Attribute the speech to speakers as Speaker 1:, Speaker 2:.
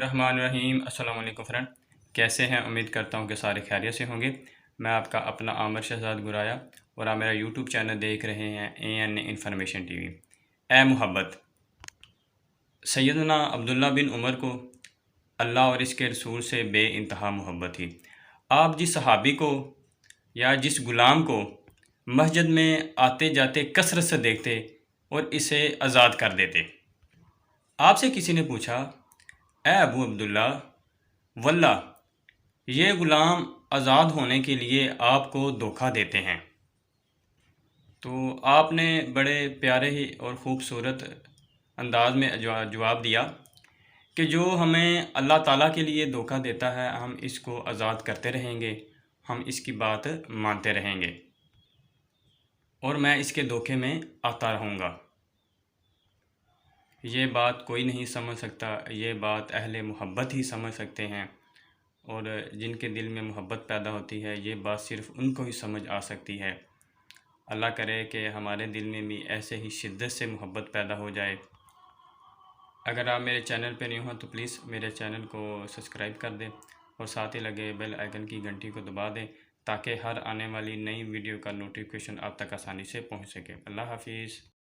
Speaker 1: रहमान रहीम। अस्सलाम वालेकुम फ्रेंड, कैसे हैं? उम्मीद करता हूं कि सारे खैरियत से होंगे। मैं आपका अपना आमिर शहजाद गुराया और आप मेरा यूट्यूब चैनल देख रहे हैं AN इन्फॉर्मेशन टीवी। ए मोहब्बत, सैयदना अब्दुल्ला बिन उमर को अल्लाह और इसके रसूल से बे इंतहा मोहब्बत थी। आप जिस सहाबी को या जिस गुलाम को मस्जिद में आते जाते कसरत से देखते और इसे आज़ाद कर देते। आपसे किसी ने पूछा, ए अबू अब्दुल्ला, वल्ला ये ग़ुलाम आज़ाद होने के लिए आपको धोखा देते हैं। तो आपने बड़े प्यारे ही और ख़ूबसूरत अंदाज में जवाब दिया कि जो हमें अल्लाह ताला के लिए धोखा देता है हम इसको आज़ाद करते रहेंगे, हम इसकी बात मानते रहेंगे और मैं इसके धोखे में आता रहूँगा। ये बात कोई नहीं समझ सकता, ये बात अहले मोहब्बत ही समझ सकते हैं और जिनके दिल में मोहब्बत पैदा होती है ये बात सिर्फ़ उनको ही समझ आ सकती है। अल्लाह करे कि हमारे दिल में भी ऐसे ही शिद्दत से मोहब्बत पैदा हो जाए। अगर आप मेरे चैनल पर नहीं हो तो प्लीज़ मेरे चैनल को सब्सक्राइब कर दें और साथ ही लगे बेल आइकन की घंटी को दबा दें ताकि हर आने वाली नई वीडियो का नोटिफिकेशन आप तक आसानी से पहुंच सके। अल्लाह हाफिज़।